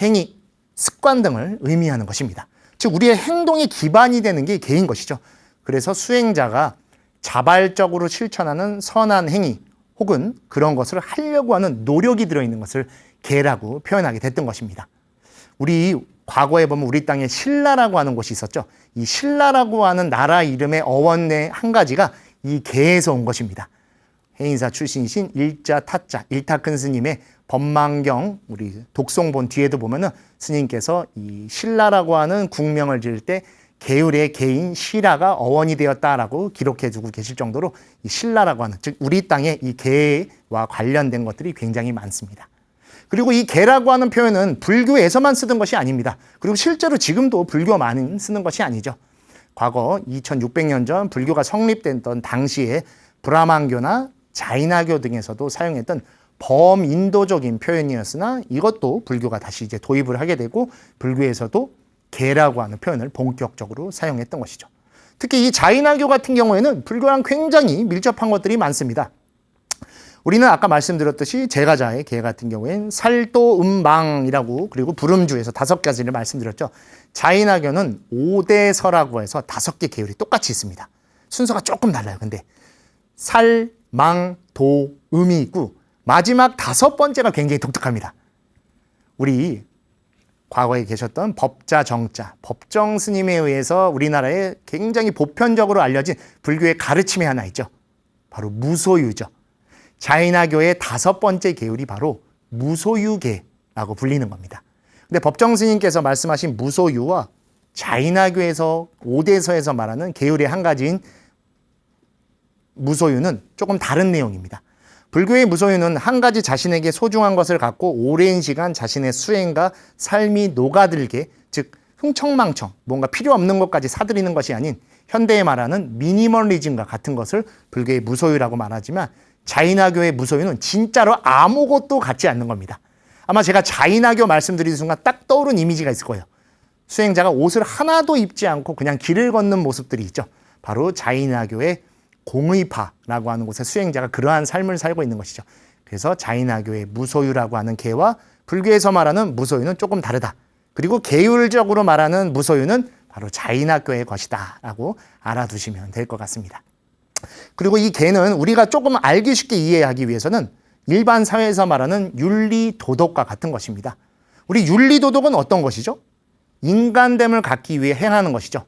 행위, 습관 등을 의미하는 것입니다. 즉 우리의 행동의 기반이 되는 게 계인 것이죠. 그래서 수행자가 자발적으로 실천하는 선한 행위 혹은 그런 것을 하려고 하는 노력이 들어있는 것을 계라고 표현하게 됐던 것입니다. 우리 과거에 보면 우리 땅에 신라라고 하는 곳이 있었죠. 이 신라라고 하는 나라 이름의 어원의 한 가지가 이 개에서 온 것입니다. 해인사 출신이신 일자 타자 일타큰 스님의 법망경 우리 독송본 뒤에도 보면은 스님께서 이 신라라고 하는 국명을 지을 때 개울의 개인 시라가 어원이 되었다라고 기록해주고 계실 정도로 이 신라라고 하는 즉 우리 땅에 이 개와 관련된 것들이 굉장히 많습니다. 그리고 이 개라고 하는 표현은 불교에서만 쓰던 것이 아닙니다. 그리고 실제로 지금도 불교만 쓰는 것이 아니죠. 과거 2600년 전 불교가 성립됐던 당시에 브라만교나 자이나교 등에서도 사용했던 범인도적인 표현이었으나 이것도 불교가 다시 이제 도입을 하게 되고 불교에서도 개라고 하는 표현을 본격적으로 사용했던 것이죠. 특히 이 자이나교 같은 경우에는 불교랑 굉장히 밀접한 것들이 많습니다. 우리는 아까 말씀드렸듯이 제가자의 개 같은 경우엔 살도음방이라고 그리고 불음주에서 5가지를 말씀드렸죠. 자이나교는 오대서라고 해서 5개 계율이 똑같이 있습니다. 순서가 조금 달라요. 근데 살, 망, 도, 음이 있고 마지막 5번째가 굉장히 독특합니다. 우리 과거에 계셨던 법자, 정자, 법정 스님에 의해서 우리나라에 굉장히 보편적으로 알려진 불교의 가르침이 하나 있죠. 바로 무소유죠. 자이나교의 5번째 계율이 바로 무소유계라고 불리는 겁니다. 근데 법정 스님께서 말씀하신 무소유와 자이나교에서 오대서에서 말하는 계율의 한 가지인 무소유는 조금 다른 내용입니다. 불교의 무소유는 한 가지 자신에게 소중한 것을 갖고 오랜 시간 자신의 수행과 삶이 녹아들게, 즉 흥청망청 뭔가 필요 없는 것까지 사들이는 것이 아닌 현대에 말하는 미니멀리즘과 같은 것을 불교의 무소유라고 말하지만 자이나교의 무소유는 진짜로 아무것도 갖지 않는 겁니다. 아마 제가 자이나교 말씀드리는 순간 딱 떠오른 이미지가 있을 거예요. 수행자가 옷을 하나도 입지 않고 그냥 길을 걷는 모습들이 있죠. 바로 자이나교의 공의파라고 하는 곳의 수행자가 그러한 삶을 살고 있는 것이죠. 그래서 자이나교의 무소유라고 하는 개와 불교에서 말하는 무소유는 조금 다르다. 그리고 계율적으로 말하는 무소유는 바로 자이나교의 것이다 라고 알아두시면 될 것 같습니다. 그리고 이 개는 우리가 조금 알기 쉽게 이해하기 위해서는 일반 사회에서 말하는 윤리 도덕과 같은 것입니다. 우리 윤리 도덕은 어떤 것이죠? 인간됨을 갖기 위해 행하는 것이죠.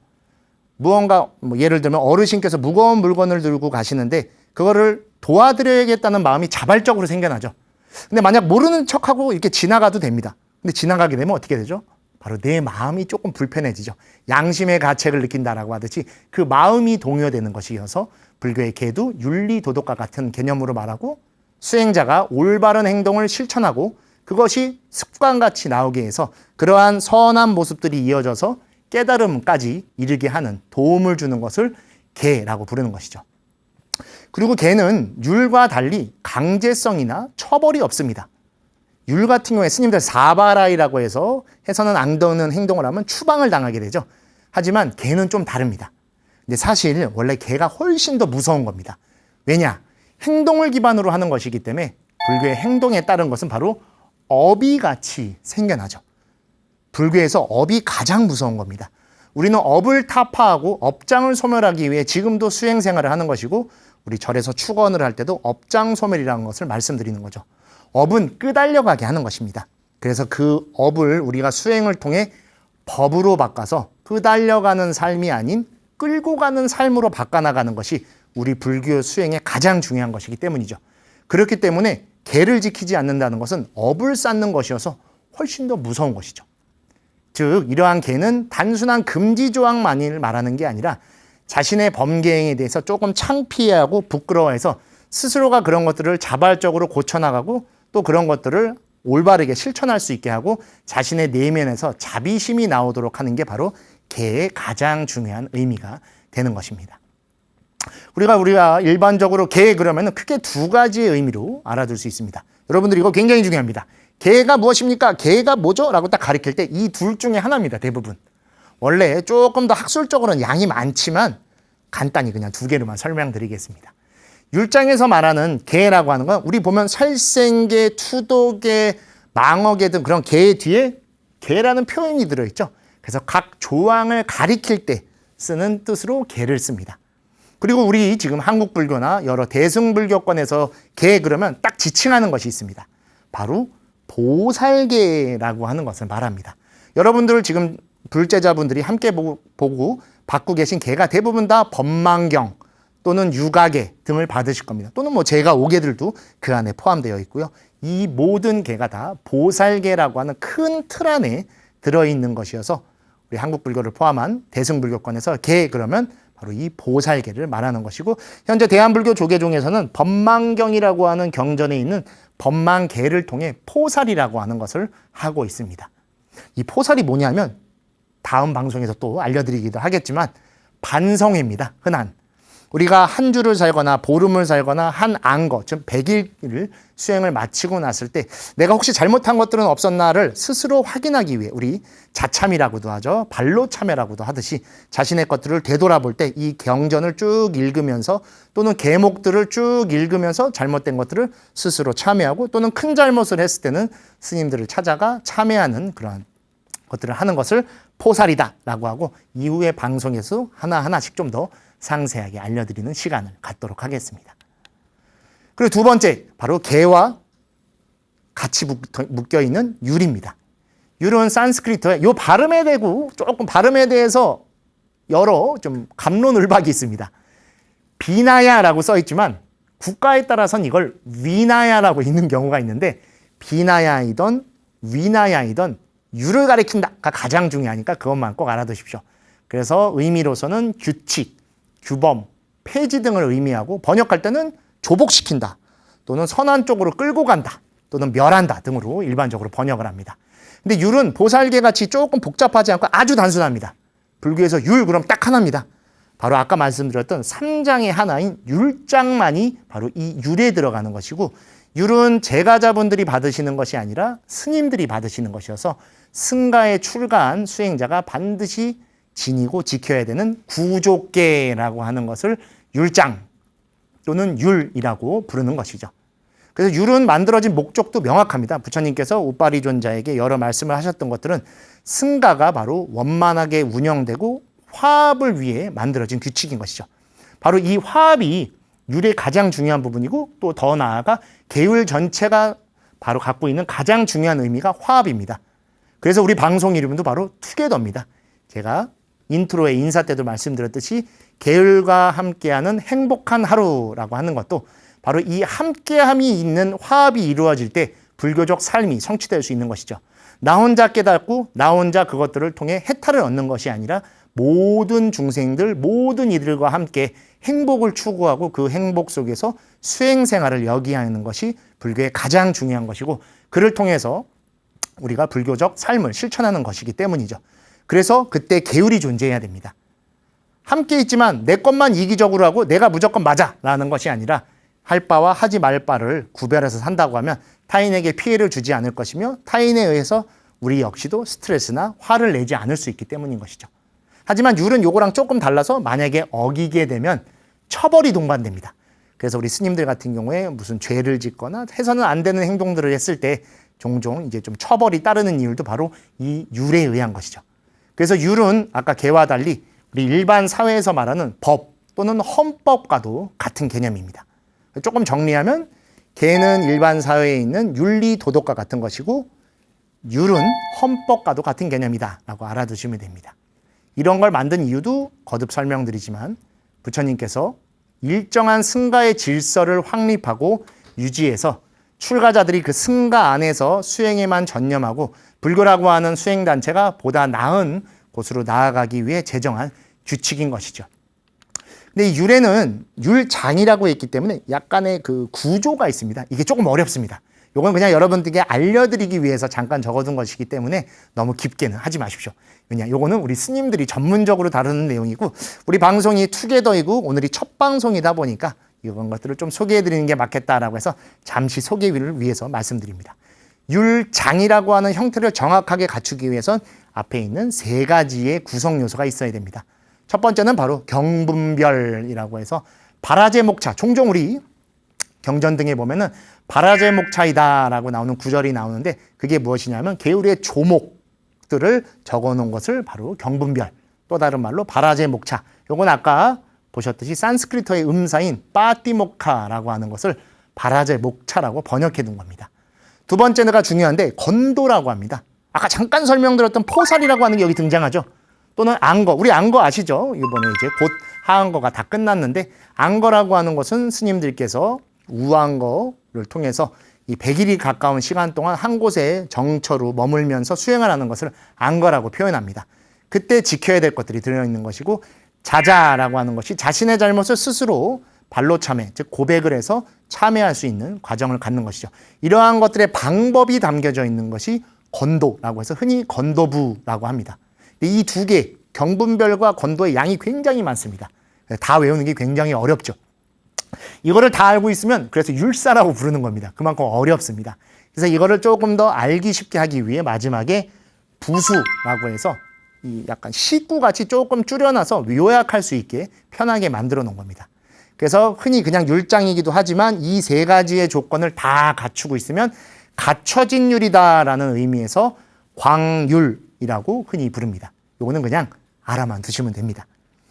무언가 예를 들면 어르신께서 무거운 물건을 들고 가시는데 그거를 도와드려야겠다는 마음이 자발적으로 생겨나죠. 근데 만약 모르는 척하고 이렇게 지나가도 됩니다. 근데 지나가게 되면 어떻게 되죠? 바로 내 마음이 조금 불편해지죠. 양심의 가책을 느낀다라고 하듯이 그 마음이 동요되는 것이어서 불교의 개도 윤리 도덕과 같은 개념으로 말하고 수행자가 올바른 행동을 실천하고 그것이 습관같이 나오게 해서 그러한 선한 모습들이 이어져서 깨달음까지 이르게 하는 도움을 주는 것을 개라고 부르는 것이죠. 그리고 개는 율과 달리 강제성이나 처벌이 없습니다. 율 같은 경우에 스님들 사바라이라고 해서는 안 되는 행동을 하면 추방을 당하게 되죠. 하지만 개는 좀 다릅니다. 근데 사실 원래 개가 훨씬 더 무서운 겁니다. 왜냐? 행동을 기반으로 하는 것이기 때문에 불교의 행동에 따른 것은 바로 업이같이 생겨나죠. 불교에서 업이 가장 무서운 겁니다. 우리는 업을 타파하고 업장을 소멸하기 위해 지금도 수행 생활을 하는 것이고 우리 절에서 축원을 할 때도 업장 소멸이라는 것을 말씀드리는 거죠. 업은 끄달려가게 하는 것입니다. 그래서 그 업을 우리가 수행을 통해 법으로 바꿔서 끄달려가는 삶이 아닌 끌고 가는 삶으로 바꿔나가는 것이 우리 불교 수행의 가장 중요한 것이기 때문이죠. 그렇기 때문에 계를 지키지 않는다는 것은 업을 쌓는 것이어서 훨씬 더 무서운 것이죠. 즉 이러한 계는 단순한 금지 조항만을 말하는 게 아니라 자신의 범계행에 대해서 조금 창피해하고 부끄러워해서 스스로가 그런 것들을 자발적으로 고쳐나가고 또 그런 것들을 올바르게 실천할 수 있게 하고 자신의 내면에서 자비심이 나오도록 하는 게 바로 계의 가장 중요한 의미가 되는 것입니다. 우리가 일반적으로 계 그러면 크게 2가지의 의미로 알아둘 수 있습니다. 여러분들 이거 굉장히 중요합니다. 계가 무엇입니까? 계가 뭐죠? 라고 딱 가리킬 때 이 둘 중에 하나입니다. 대부분. 원래 조금 더 학술적으로는 양이 많지만 간단히 그냥 2개로만 설명드리겠습니다. 율장에서 말하는 계라고 하는 건 우리 보면 살생계, 투도계, 망어계 등 그런 계 뒤에 계라는 표현이 들어있죠. 그래서 각 조항을 가리킬 때 쓰는 뜻으로 계를 씁니다. 그리고 우리 지금 한국 불교나 여러 대승불교권에서 계 그러면 딱 지칭하는 것이 있습니다. 바로 보살계라고 하는 것을 말합니다. 여러분들 지금 불제자분들이 함께 보고 받고 계신 개가 대부분 다 법망경 또는 육아개 등을 받으실 겁니다. 또는 뭐 제가 오개들도 그 안에 포함되어 있고요. 이 모든 개가 다 보살개라고 하는 큰 틀 안에 들어있는 것이어서 우리 한국 불교를 포함한 대승불교권에서 개 그러면 바로 이 보살개를 말하는 것이고, 현재 대한불교 조계종에서는 법망경이라고 하는 경전에 있는 법망개를 통해 포살이라고 하는 것을 하고 있습니다. 이 포살이 뭐냐면 다음 방송에서 또 알려드리기도 하겠지만 반성회입니다. 흔한 우리가 한 주를 살거나 보름을 살거나 한 안거, 즉 100일을 수행을 마치고 났을 때 내가 혹시 잘못한 것들은 없었나를 스스로 확인하기 위해 우리 자참이라고도 하죠. 발로 참여라고도 하듯이 자신의 것들을 되돌아볼 때 이 경전을 쭉 읽으면서 또는 계목들을 쭉 읽으면서 잘못된 것들을 스스로 참여하고, 또는 큰 잘못을 했을 때는 스님들을 찾아가 참여하는 그런 것들을 하는 것을 포살이다라고 하고, 이후의 방송에서 하나하나씩 좀 더 상세하게 알려드리는 시간을 갖도록 하겠습니다. 그리고 두 번째, 바로 개와 같이 묶여있는 율입니다. 율은 산스크리트에 이 발음에 대고 조금 발음에 대해서 여러 좀 갑론을박이 있습니다. 비나야라고 써있지만 국가에 따라서는 이걸 위나야라고 있는 경우가 있는데, 비나야이던 위나야이던 율을 가리킨다가 가장 중요하니까 그것만 꼭 알아두십시오. 그래서 의미로서는 규칙, 규범, 폐지 등을 의미하고, 번역할 때는 조복시킨다 또는 선한 쪽으로 끌고 간다 또는 멸한다 등으로 일반적으로 번역을 합니다. 근데 율은 보살개 같이 조금 복잡하지 않고 아주 단순합니다. 불교에서 율 그럼 딱 하나입니다. 바로 아까 말씀드렸던 3장의 하나인 율장만이 바로 이 율에 들어가는 것이고, 율은 제가자분들이 받으시는 것이 아니라 스님들이 받으시는 것이어서 승가에 출가한 수행자가 반드시 지니고 지켜야 되는 구족계라고 하는 것을 율장 또는 율이라고 부르는 것이죠. 그래서 율은 만들어진 목적도 명확합니다. 부처님께서 우빠리존자에게 여러 말씀을 하셨던 것들은 승가가 바로 원만하게 운영되고 화합을 위해 만들어진 규칙인 것이죠. 바로 이 화합이 율의 가장 중요한 부분이고, 또 더 나아가 계율 전체가 바로 갖고 있는 가장 중요한 의미가 화합입니다. 그래서 우리 방송 이름도 바로 투게더입니다. 제가 인트로에 인사 때도 말씀드렸듯이 계율과 함께하는 행복한 하루라고 하는 것도 바로 이 함께함이 있는 화합이 이루어질 때 불교적 삶이 성취될 수 있는 것이죠. 나 혼자 깨닫고 나 혼자 그것들을 통해 해탈을 얻는 것이 아니라 모든 중생들, 모든 이들과 함께 행복을 추구하고 그 행복 속에서 수행생활을 여기하는 것이 불교의 가장 중요한 것이고, 그를 통해서 우리가 불교적 삶을 실천하는 것이기 때문이죠. 그래서 그때 계율이 존재해야 됩니다. 함께 있지만 내 것만 이기적으로 하고 내가 무조건 맞아라는 것이 아니라 할 바와 하지 말 바를 구별해서 산다고 하면 타인에게 피해를 주지 않을 것이며, 타인에 의해서 우리 역시도 스트레스나 화를 내지 않을 수 있기 때문인 것이죠. 하지만 율은 요거랑 조금 달라서 만약에 어기게 되면 처벌이 동반됩니다. 그래서 우리 스님들 같은 경우에 무슨 죄를 짓거나 해서는 안 되는 행동들을 했을 때 종종 이제 좀 처벌이 따르는 이유도 바로 이 율에 의한 것이죠. 그래서 율은 아까 개와 달리 우리 일반 사회에서 말하는 법 또는 헌법과도 같은 개념입니다. 조금 정리하면 개는 일반 사회에 있는 윤리 도덕과 같은 것이고, 율은 헌법과도 같은 개념이다 라고 알아두시면 됩니다. 이런 걸 만든 이유도 거듭 설명드리지만, 부처님께서 일정한 승가의 질서를 확립하고 유지해서 출가자들이 그 승가 안에서 수행에만 전념하고 불교라고 하는 수행단체가 보다 나은 곳으로 나아가기 위해 제정한 규칙인 것이죠. 근데 이 율에는 율장이라고 했기 때문에 약간의 그 구조가 있습니다. 이게 조금 어렵습니다. 이건 그냥 여러분들께 알려드리기 위해서 잠깐 적어둔 것이기 때문에 너무 깊게는 하지 마십시오. 왜냐, 이거는 우리 스님들이 전문적으로 다루는 내용이고, 우리 방송이 투게더이고 오늘이 첫 방송이다 보니까 이런 것들을 좀 소개해드리는 게 맞겠다라고 해서 잠시 소개를 위해서 말씀드립니다. 율장이라고 하는 형태를 정확하게 갖추기 위해선 앞에 있는 세 가지의 구성 요소가 있어야 됩니다. 첫 번째는 바로 경분별이라고 해서 바라제목차, 종종 우리 경전 등에 보면은 바라제목차이다라고 나오는 구절이 나오는데, 그게 무엇이냐면 계율의 조목들을 적어놓은 것을 바로 경분별, 또 다른 말로 바라제목차. 요건 아까 보셨듯이 산스크리트의 음사인 빠띠모카라고 하는 것을 바라제목차라고 번역해 둔 겁니다. 두 번째가 중요한데 건도라고 합니다. 아까 잠깐 설명드렸던 포살이라고 하는 게 여기 등장하죠. 또는 안거, 우리 안거 아시죠? 이번에 이제 곧 하안거가 다 끝났는데 안거라고 하는 것은 스님들께서 우안거를 통해서 이 100일이 가까운 시간 동안 한 곳에 정처로 머물면서 수행을 하는 것을 안거라고 표현합니다. 그때 지켜야 될 것들이 들어있는 것이고 자자라고 하는 것이 자신의 잘못을 스스로 발로 참회, 즉 고백을 해서 참회할 수 있는 과정을 갖는 것이죠. 이러한 것들의 방법이 담겨져 있는 것이 건도라고 해서 흔히 건도부라고 합니다. 이 두 개, 경분별과 건도의 양이 굉장히 많습니다. 다 외우는 게 굉장히 어렵죠. 이거를 다 알고 있으면 그래서 율사라고 부르는 겁니다. 그만큼 어렵습니다. 그래서 이거를 조금 더 알기 쉽게 하기 위해 마지막에 부수라고 해서 이 약간 시구같이 조금 줄여놔서 요약할 수 있게 편하게 만들어 놓은 겁니다. 그래서 흔히 그냥 율장이기도 하지만 이 세 가지의 조건을 다 갖추고 있으면 갖춰진 율이다라는 의미에서 광율이라고 흔히 부릅니다. 요거는 그냥 알아만 두시면 됩니다.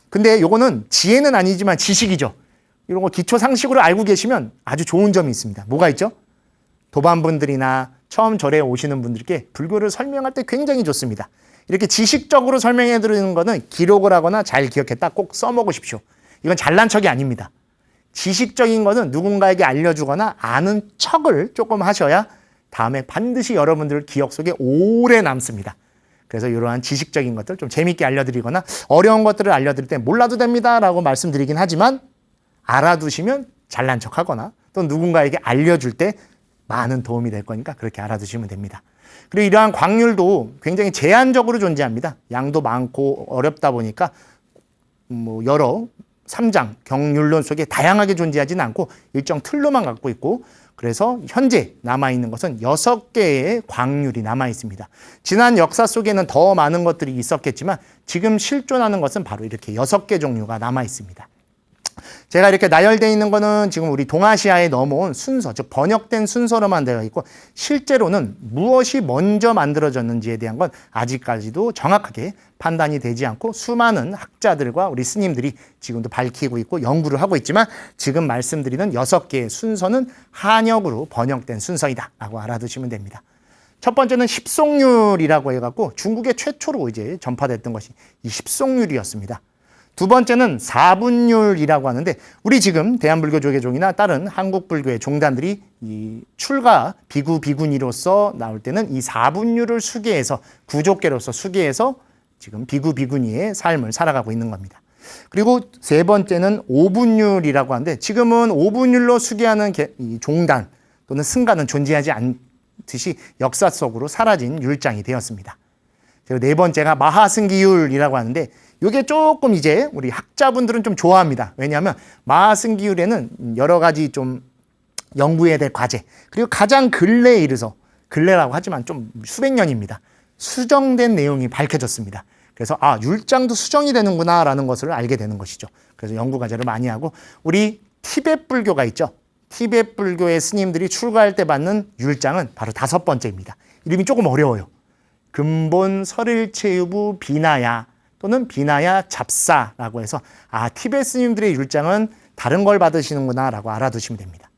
근데 요거는 지혜는 아니지만 지식이죠. 이런 거 기초 상식으로 알고 계시면 아주 좋은 점이 있습니다. 뭐가 있죠? 도반분들이나 처음 절에 오시는 분들께 불교를 설명할 때 굉장히 좋습니다. 이렇게 지식적으로 설명해 드리는 거는 기록을 하거나 잘 기억했다 꼭 써먹으십시오. 이건 잘난 척이 아닙니다. 지식적인 것은 누군가에게 알려주거나 아는 척을 조금 하셔야 다음에 반드시 여러분들 기억 속에 오래 남습니다. 그래서 이러한 지식적인 것들 좀 재밌게 알려드리거나 어려운 것들을 알려드릴 때 몰라도 됩니다 라고 말씀드리긴 하지만 알아두시면 잘난 척하거나 또 누군가에게 알려줄 때 많은 도움이 될 거니까 그렇게 알아두시면 됩니다. 그리고 이러한 광률도 굉장히 제한적으로 존재합니다. 양도 많고 어렵다 보니까 여러 삼장 경률론 속에 다양하게 존재하지는 않고 일정 틀로만 갖고 있고 그래서 현재 남아있는 것은 6개의 광률이 남아있습니다. 지난 역사 속에는 더 많은 것들이 있었겠지만 지금 실존하는 것은 바로 이렇게 6개 종류가 남아있습니다. 제가 이렇게 나열되어 있는 거는 지금 우리 동아시아에 넘어온 순서, 즉 번역된 순서로만 되어 있고 실제로는 무엇이 먼저 만들어졌는지에 대한 건 아직까지도 정확하게 판단이 되지 않고 수많은 학자들과 우리 스님들이 지금도 밝히고 있고 연구를 하고 있지만 지금 말씀드리는 6개의 순서는 한역으로 번역된 순서이다 라고 알아두시면 됩니다. 첫 번째는 십송률이라고 해갖고 중국에 최초로 이제 전파됐던 것이 이 십송률이었습니다. 두 번째는 사분율이라고 하는데 우리 지금 대한불교조계종이나 다른 한국불교의 종단들이 이 출가 비구 비구니로서 나올 때는 이 사분율을 수계해서 구족계로서 수계해서 지금 비구 비구니의 삶을 살아가고 있는 겁니다. 그리고 세 번째는 오분율이라고 하는데 지금은 오분율로 수계하는 이 종단 또는 승가는 존재하지 않듯이 역사 속으로 사라진 율장이 되었습니다. 그리고 네 번째가 마하승기율이라고 하는데 이게 조금 이제 우리 학자분들은 좀 좋아합니다. 왜냐하면 마하승기율에는 여러 가지 좀 연구해야 될 과제 그리고 가장 근래에 이르서 근래라고 하지만 좀 수백 년입니다. 수정된 내용이 밝혀졌습니다. 그래서 율장도 수정이 되는구나 라는 것을 알게 되는 것이죠. 그래서 연구 과제를 많이 하고 우리 티베트 불교가 있죠. 티베트 불교의 스님들이 출가할 때 받는 율장은 바로 5번째입니다. 이름이 조금 어려워요. 근본 설일체유부 비나야 또는 비나야 잡사라고 해서 티베트 스님들의 율장은 다른 걸 받으시는구나 라고 알아두시면 됩니다.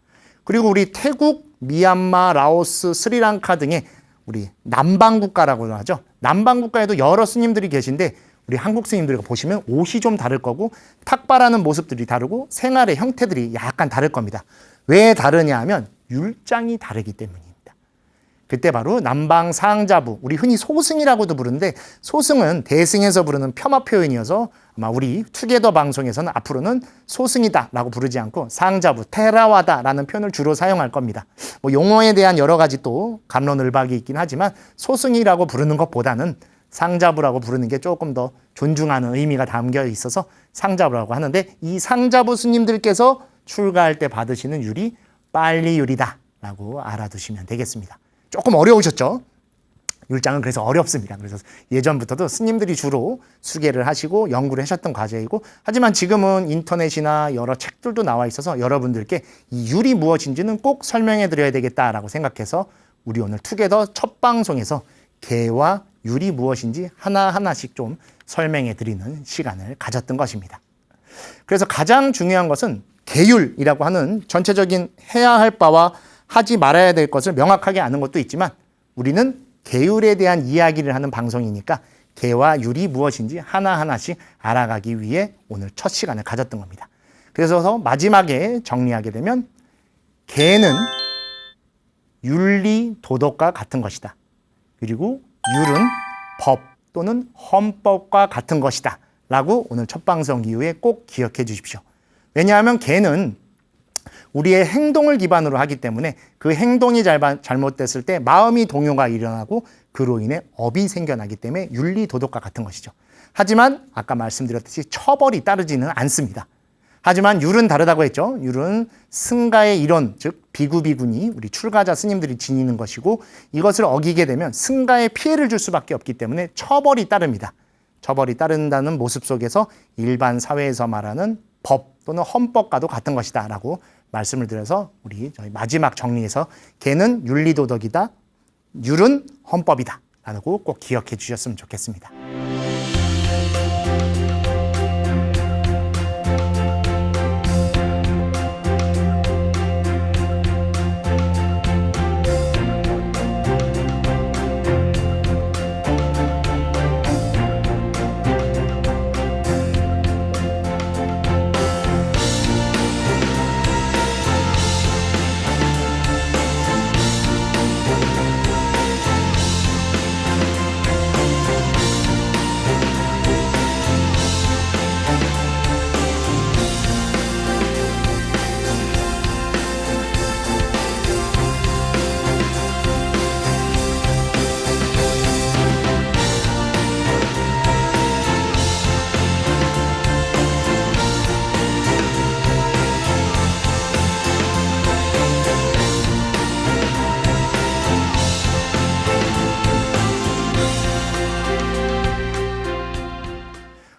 그리고 우리 태국, 미얀마, 라오스, 스리랑카 등의 우리 남방국가라고 하죠. 남방국가에도 여러 스님들이 계신데 우리 한국 스님들이 보시면 옷이 좀 다를 거고 탁발하는 모습들이 다르고 생활의 형태들이 약간 다를 겁니다. 왜 다르냐 하면 율장이 다르기 때문입니다. 그때 바로 남방 상자부, 우리 흔히 소승이라고도 부르는데 소승은 대승에서 부르는 폄하 표현이어서 아마 우리 투게더 방송에서는 앞으로는 소승이다 라고 부르지 않고 상자부, 테라와다 라는 표현을 주로 사용할 겁니다. 용어에 대한 여러 가지 또 갑론을박이 있긴 하지만 소승이라고 부르는 것보다는 상자부라고 부르는 게 조금 더 존중하는 의미가 담겨 있어서 상자부라고 하는데 이 상자부 스님들께서 출가할 때 받으시는 율이 빨리율이다 라고 알아두시면 되겠습니다. 조금 어려우셨죠? 율장은 그래서 어렵습니다. 그래서 예전부터도 스님들이 주로 수계를 하시고 연구를 하셨던 과제이고 하지만 지금은 인터넷이나 여러 책들도 나와 있어서 여러분들께 이 율이 무엇인지는 꼭 설명해 드려야 되겠다라고 생각해서 우리 오늘 투게더 첫 방송에서 개와 율이 무엇인지 하나하나씩 좀 설명해 드리는 시간을 가졌던 것입니다. 그래서 가장 중요한 것은 개율이라고 하는 전체적인 해야 할 바와 하지 말아야 될 것을 명확하게 아는 것도 있지만 우리는 계율에 대한 이야기를 하는 방송이니까 계와 율이 무엇인지 하나하나씩 알아가기 위해 오늘 첫 시간을 가졌던 겁니다. 그래서 마지막에 정리하게 되면 계는 윤리, 도덕과 같은 것이다. 그리고 율은 법 또는 헌법과 같은 것이다. 라고 오늘 첫 방송 이후에 꼭 기억해 주십시오. 왜냐하면 계는 우리의 행동을 기반으로 하기 때문에 그 행동이 잘못됐을 때 마음이 동요가 일어나고 그로 인해 업이 생겨나기 때문에 윤리, 도덕과 같은 것이죠. 하지만 아까 말씀드렸듯이 처벌이 따르지는 않습니다. 하지만 율은 다르다고 했죠. 율은 승가의 일원, 즉 비구비군이 우리 출가자 스님들이 지니는 것이고 이것을 어기게 되면 승가에 피해를 줄 수밖에 없기 때문에 처벌이 따릅니다. 처벌이 따른다는 모습 속에서 일반 사회에서 말하는 법 또는 헌법과도 같은 것이다 라고 말씀을 드려서 저희 마지막 정리에서 계는 윤리도덕이다, 율은 헌법이다 라고 꼭 기억해 주셨으면 좋겠습니다.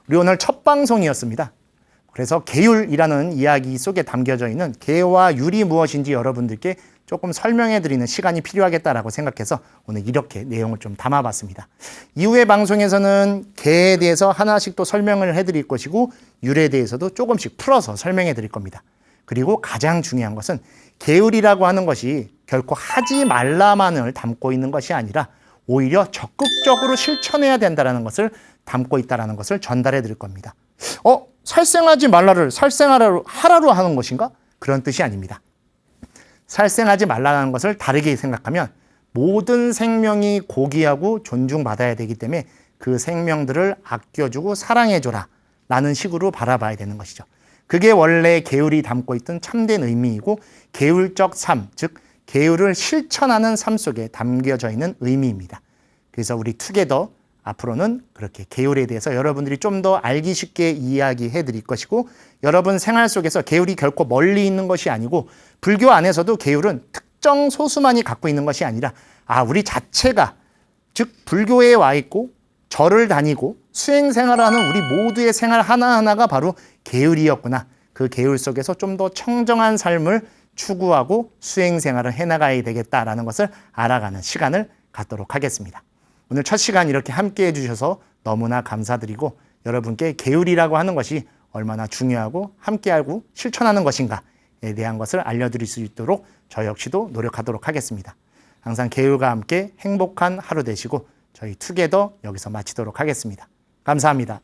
우리 오늘 첫 방송이었습니다. 그래서 계율이라는 이야기 속에 담겨져 있는 계와 율이 무엇인지 여러분들께 조금 설명해 드리는 시간이 필요하겠다라고 생각해서 오늘 이렇게 내용을 좀 담아봤습니다. 이후의 방송에서는 계에 대해서 하나씩 또 설명을 해드릴 것이고 율에 대해서도 조금씩 풀어서 설명해 드릴 겁니다. 그리고 가장 중요한 것은 계율이라고 하는 것이 결코 하지 말라만을 담고 있는 것이 아니라 오히려 적극적으로 실천해야 된다는 것을 담고 있다는 것을 전달해 드릴 겁니다. 살생하지 말라를 살생하라로 하라로 하는 것인가? 그런 뜻이 아닙니다. 살생하지 말라는 것을 다르게 생각하면 모든 생명이 고귀하고 존중받아야 되기 때문에 그 생명들을 아껴주고 사랑해줘라 라는 식으로 바라봐야 되는 것이죠. 그게 원래 계율이 담고 있던 참된 의미이고 계율적 삶, 즉 계율을 실천하는 삶 속에 담겨져 있는 의미입니다. 그래서 우리 투게더 앞으로는 그렇게 계율에 대해서 여러분들이 좀 더 알기 쉽게 이야기해 드릴 것이고 여러분 생활 속에서 계율이 결코 멀리 있는 것이 아니고 불교 안에서도 계율은 특정 소수만이 갖고 있는 것이 아니라 우리 자체가 즉 불교에 와 있고 절을 다니고 수행 생활을 하는 우리 모두의 생활 하나하나가 바로 계율이었구나. 그 계율 속에서 좀 더 청정한 삶을 추구하고 수행 생활을 해나가야 되겠다라는 것을 알아가는 시간을 갖도록 하겠습니다. 오늘 첫 시간 이렇게 함께 해주셔서 너무나 감사드리고 여러분께 계율이라고 하는 것이 얼마나 중요하고 함께하고 실천하는 것인가에 대한 것을 알려드릴 수 있도록 저 역시도 노력하도록 하겠습니다. 항상 계율과 함께 행복한 하루 되시고 저희 투게더 여기서 마치도록 하겠습니다. 감사합니다.